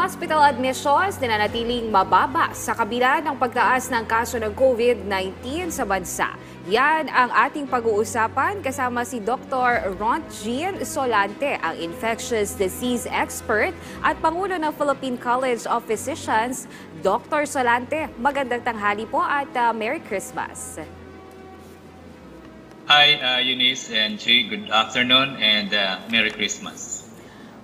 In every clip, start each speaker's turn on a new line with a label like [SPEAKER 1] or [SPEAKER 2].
[SPEAKER 1] hospital admissions nananatiling mababa sa kabila ng pagtaas ng kaso ng COVID-19 sa bansa. Yan ang ating pag-uusapan kasama si Dr. Ron Jean Solante, ang infectious disease expert at Pangulo ng Philippine College of Physicians. Dr. Solante, magandang tanghali po at Merry Christmas.
[SPEAKER 2] Hi, Eunice and Chi. Good afternoon and Merry Christmas.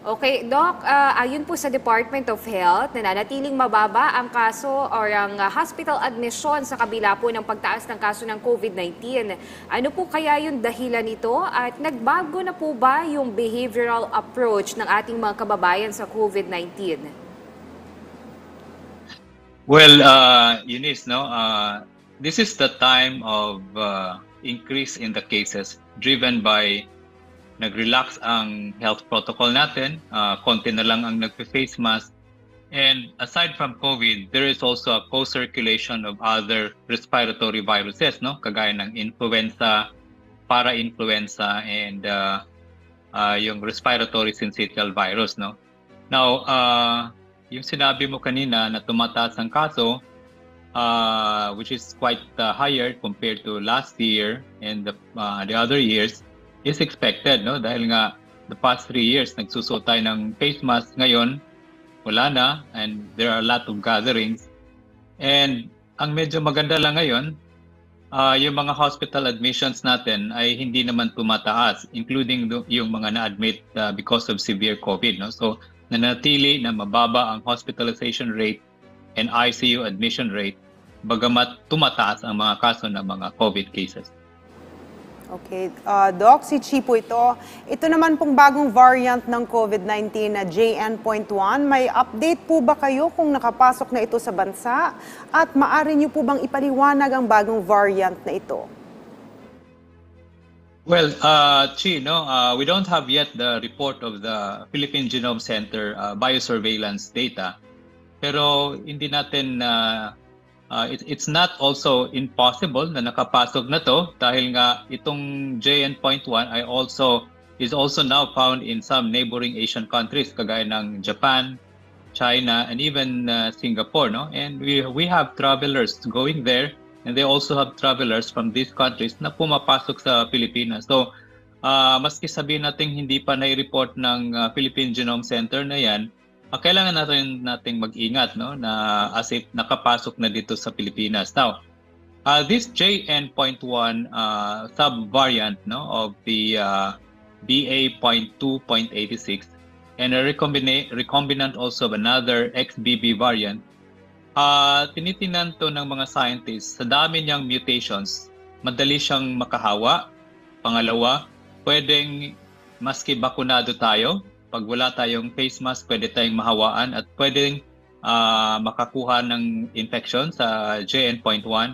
[SPEAKER 1] Okay, Doc, ayon po sa Department of Health, nananatiling mababa ang kaso or ang hospital admission sa kabila po ng pagtaas ng kaso ng COVID-19. Ano po kaya yung dahilan nito at nagbago na po ba yung behavioral approach ng ating mga kababayan sa COVID-19?
[SPEAKER 2] Well, Eunice, this is the time of increase in the cases driven by nag-relax ang health protocol natin, konti na lang ang nagpe-face mask. And aside from COVID, there is also a co-circulation of other respiratory viruses, kagaya ng influenza, para-influenza, and yung respiratory syncytial virus. Now, yung sinabi mo kanina na tumataas ang kaso, which is quite higher compared to last year and the other years, is expected, dahil nga the past 3 years nagsusuot tayo ng face mask, ngayon wala na and there are a lot of gatherings. And ang medyo maganda lang ngayon, yung mga hospital admissions natin ay hindi naman tumataas, including yung mga na-admit because of severe COVID. So nanatili na mababa ang hospitalization rate and ICU admission rate, bagamat tumataas ang mga kaso ng mga COVID cases.
[SPEAKER 3] Okay. Doc, si Chi po ito. Ito naman pong bagong variant ng COVID-19 na JN.1. May update po ba kayo kung nakapasok na ito sa bansa? At maaari niyo po bang ipaliwanag ang bagong variant na ito?
[SPEAKER 2] Well, Chi, we don't have yet the report of the Philippine Genome Center biosurveillance data. Pero hindi natin it's not also impossible na nakapasok na to dahil nga itong JN.1 is also now found in some neighboring Asian countries kagaya ng Japan, China, and even Singapore. And we have travelers going there, and they also have travelers from these countries na pumapasok sa Pilipinas. So, maski sabihin natin hindi pa na-report ng Philippine Genome Center na yan, kailangan nating mag-ingat na as if nakapasok na dito sa Pilipinas. Now, this JN.1 sub-variant of the BA.2.86 and a recombinant also of another XBB variant, tinitingnan to ng mga scientists, sa dami niyang mutations, madali siyang makahawa. Pangalawa, pwedeng maski bakunado tayo, pag wala tayong face mask, pwede tayong mahawaan at pwedeng makakuha ng infection sa JN.1.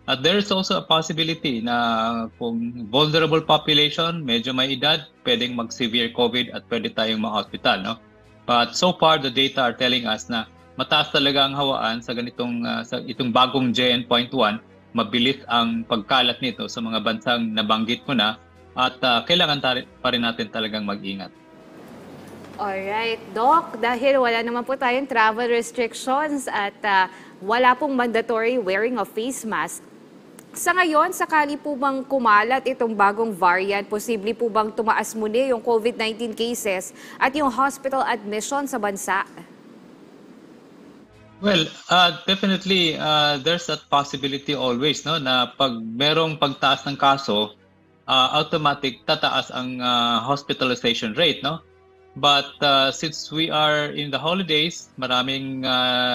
[SPEAKER 2] At there is also a possibility na kung vulnerable population, medyo may edad, pwedeng mag-severe COVID at pwede tayong ma-hospital. But so far, the data are telling us na mataas talaga ang hawaan sa itong bagong JN.1. Mabilis ang pagkalat nito sa mga bansang nabanggit ko na at kailangan pa rin natin talagang mag-ingat.
[SPEAKER 1] Alright, Doc, dahil wala naman po tayong travel restrictions at wala pong mandatory wearing of face mask, sa ngayon, sakali po bang kumalat itong bagong variant, posible po bang tumaas muli yung COVID-19 cases at yung hospital admission sa bansa?
[SPEAKER 2] Well, definitely there's that possibility always na pag merong pagtaas ng kaso, automatic tataas ang hospitalization rate, But since we are in the holidays, maraming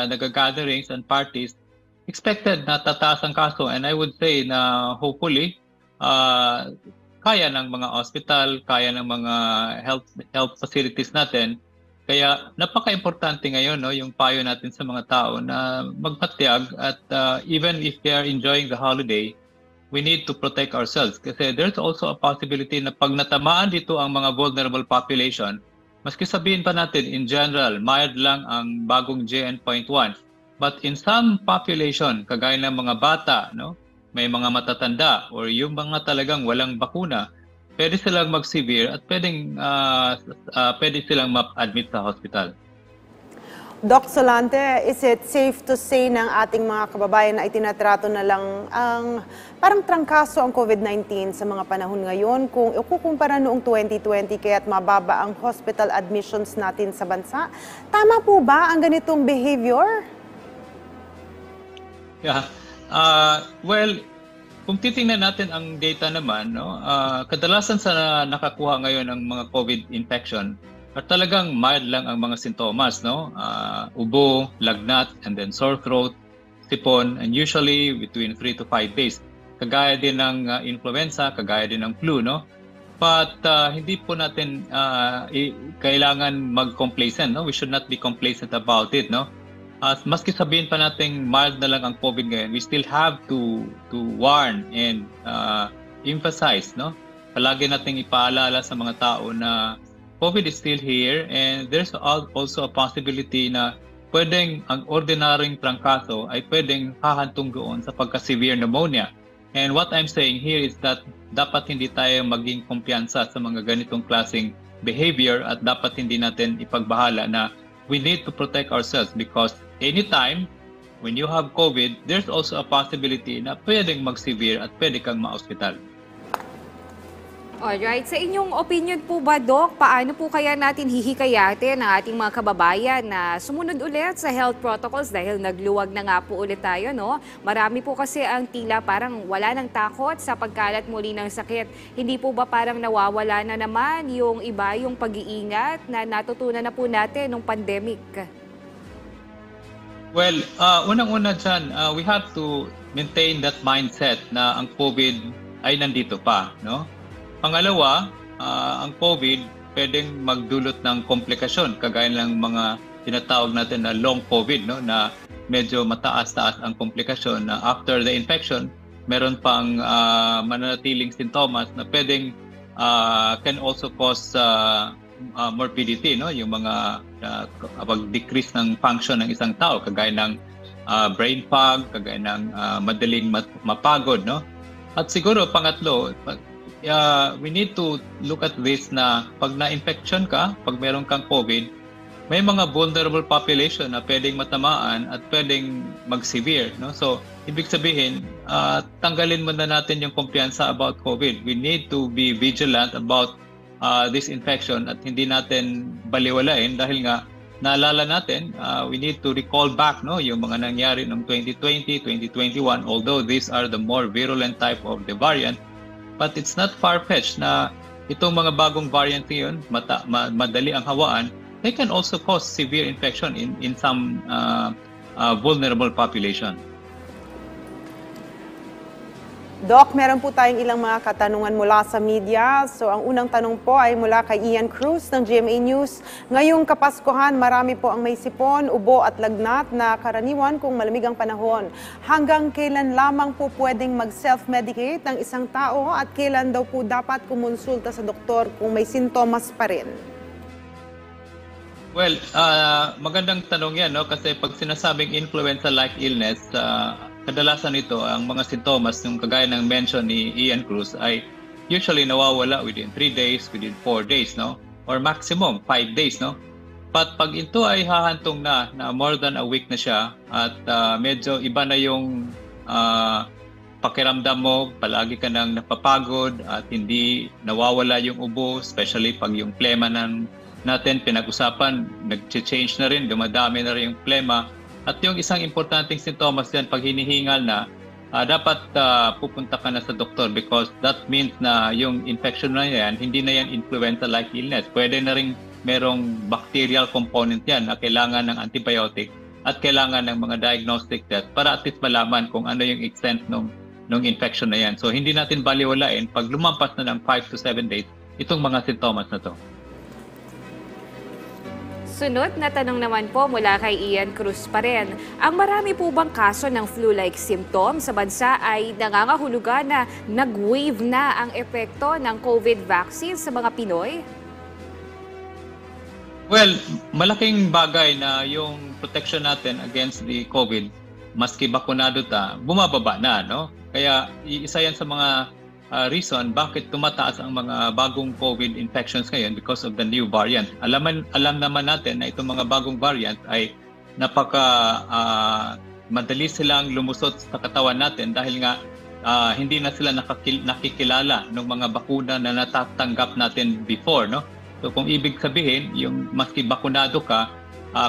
[SPEAKER 2] nag-gatherings and parties, expected na tataas ang kaso. And I would say na hopefully, kaya ng mga hospital, kaya ng mga health facilities natin. Kaya napaka-importante ngayon yung payo natin sa mga tao na magpatiyag at even if they are enjoying the holiday, we need to protect ourselves. Kasi there's also a possibility na pag natamaan dito ang mga vulnerable population, maski sabihin pa natin, in general, mild lang ang bagong JN.1. But in some population, kagaya ng mga bata, may mga matatanda, or yung mga talagang walang bakuna, pwede silang mag-severe at pwede silang ma-admit sa hospital.
[SPEAKER 3] Doc Solante, is it safe to say ng ating mga kababayan na itinatrato na lang ang parang trangkaso ang COVID-19 sa mga panahon ngayon kung ikukumpara noong 2020 kaya't mababa ang hospital admissions natin sa bansa? Tama po ba ang ganitong behavior?
[SPEAKER 2] Yeah. Well, kung titingnan natin ang data naman, no, kadalasan sa nakakuha ngayon ng mga COVID infection, at talagang mild lang ang mga sintomas, no? Ubo, lagnat, and then sore throat, sipon, and usually between 3 to 5 days. Kagaya din ng influenza, kagaya din ng flu, no? But hindi po natin kailangan mag-complacent, no? We should not be complacent about it, no? Maski sabihin pa natin mild na lang ang COVID ngayon, we still have to warn and emphasize, no? Palagi nating ipaalala sa mga tao na COVID is still here and there's also a possibility na pwedeng ang ordinaryong trangkaso ay pwedeng hahantong doon sa pagka-severe pneumonia. And what I'm saying here is that dapat hindi tayo maging kumpiyansa sa mga ganitong klaseng behavior at dapat hindi natin ipagbahala na we need to protect ourselves because anytime when you have COVID, there's also a possibility na pwedeng mag-severe at pwede kang ma-hospital.
[SPEAKER 1] Alright, sa inyong opinion po ba, Doc, paano po kaya natin hihikayatin ang ating mga kababayan na sumunod ulit sa health protocols dahil nagluwag na nga po ulit tayo, no? Marami po kasi ang tila parang wala ng takot sa pagkalat muli ng sakit. Hindi po ba parang nawawala na naman yung iba, yung pag-iingat na natutunan na po natin nung pandemic?
[SPEAKER 2] Well, unang-una dyan, we have to maintain that mindset na ang COVID ay nandito pa, no? Pangalawa, ang COVID pwedeng magdulot ng komplikasyon kagaya ng mga tinatawag natin na long COVID, no, na medyo mataas-taas ang komplikasyon na after the infection, meron pang mananatiling sintomas na pwedeng can also cause morbidity, no, yung mga pag-decrease ng function ng isang tao kagaya ng brain fog, kagaya ng madaling mapagod, no. At siguro pangatlo, we need to look at this na pag na-infection ka, pag meron kang COVID, may mga vulnerable population na pwedeng matamaan at pwedeng mag-severe, no? So, ibig sabihin, tanggalin muna natin yung kumpiyansa about COVID. We need to be vigilant about this infection at hindi natin baliwalain dahil nga naalala natin, we need to recall back, no, yung mga nangyari noong 2020, 2021, although these are the more virulent type of the variant. But it's not far-fetched na itong mga bagong variant ngayon, madali ang hawaan, they can also cause severe infection in some vulnerable population.
[SPEAKER 3] Doc, meron po tayong ilang mga katanungan mula sa media. So ang unang tanong po ay mula kay Ian Cruz ng GMA News. Ngayong Kapaskuhan, marami po ang may sipon, ubo at lagnat na karaniwan kung malamig ang panahon. Hanggang kailan lamang po pwedeng mag-self-medicate ng isang tao at kailan daw po dapat kumonsulta sa doktor kung may sintomas pa rin?
[SPEAKER 2] Well, magandang tanong yan, no? Kasi pag sinasabing influenza-like illness, kadalasan ito, ang mga sintomas yung kagaya ng mention ni Ian Cruz ay usually nawawala within 3 days, within 4 days, no? Or maximum 5 days, no? But pag ito ay hahantong na more than a week na siya at medyo iba na yung pakiramdam mo, palagi ka nang napapagod at hindi nawawala yung ubo, especially pag yung plema natin pinag-usapan, nag-change na rin, dumadami na rin yung plema. At yung isang importanteng sintomas yan, pag hinihingal na, dapat pupunta ka na sa doktor because that means na yung infection na yan, hindi na yan influenza-like illness. Pwede na rin merong bacterial component yan na kailangan ng antibiotic at kailangan ng mga diagnostic test para at least malaman kung ano yung extent ng infection na yan. So hindi natin baliwalain pag lumampas na ng 5 to 7 days itong mga sintomas na to.
[SPEAKER 1] Sunod na tanong naman po mula kay Ian Cruz pa rin. Ang marami po bang kaso ng flu-like symptoms sa bansa ay nangangahulugan na nag-wave na ang epekto ng COVID vaccine sa mga Pinoy?
[SPEAKER 2] Well, malaking bagay na yung protection natin against the COVID, maski bakunado bumababa na, no? Kaya isa yan sa mga reason bakit tumataas ang mga bagong COVID infections ngayon because of the new variant. Alam naman natin na itong mga bagong variant ay napaka madali silang lumusot sa katawan natin dahil nga hindi na sila nakikilala ng mga bakuna na natatanggap natin before, no? So kung ibig sabihin, yung maski bakunado ka,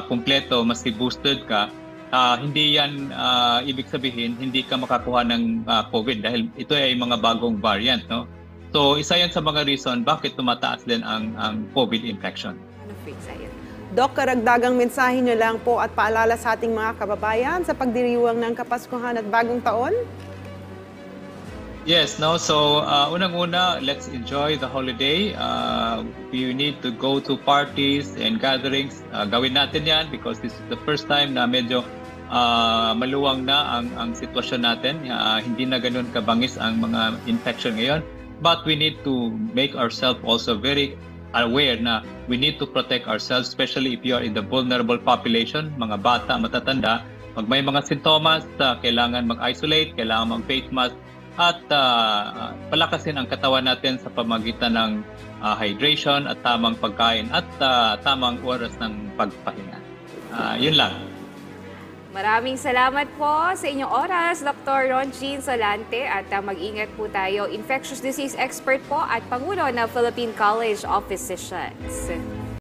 [SPEAKER 2] kumpleto, maski boosted ka, hindi yan ibig sabihin hindi ka makakuha ng COVID dahil ito ay mga bagong variant, no? So isa yan sa mga reason bakit tumataas din ang COVID infection.
[SPEAKER 3] Doc, karagdagang mensahe niyo lang po at paalala sa ating mga kababayan sa pagdiriwang ng Kapaskuhan at Bagong Taon?
[SPEAKER 2] Yes, no. So unang-una, let's enjoy the holiday. We need to go to parties and gatherings. Gawin natin 'yan because this is the first time na medyo maluwang na ang sitwasyon natin. Hindi na ganoon kabangis ang mga infection ngayon. But we need to make ourselves also very aware na we need to protect ourselves, especially if you are in the vulnerable population, mga bata, matatanda. Pag may mga sintomas, kailangan mag-isolate, kailangan mag-face mask, at palakasin ang katawan natin sa pamagitan ng hydration at tamang pagkain at tamang oras ng pagpahinga. Yun lang.
[SPEAKER 1] Maraming salamat po sa inyong oras, Dr. Ron Jean Solante, at mag-ingat po tayo. Infectious disease expert po at Pangulo ng Philippine College of Physicians.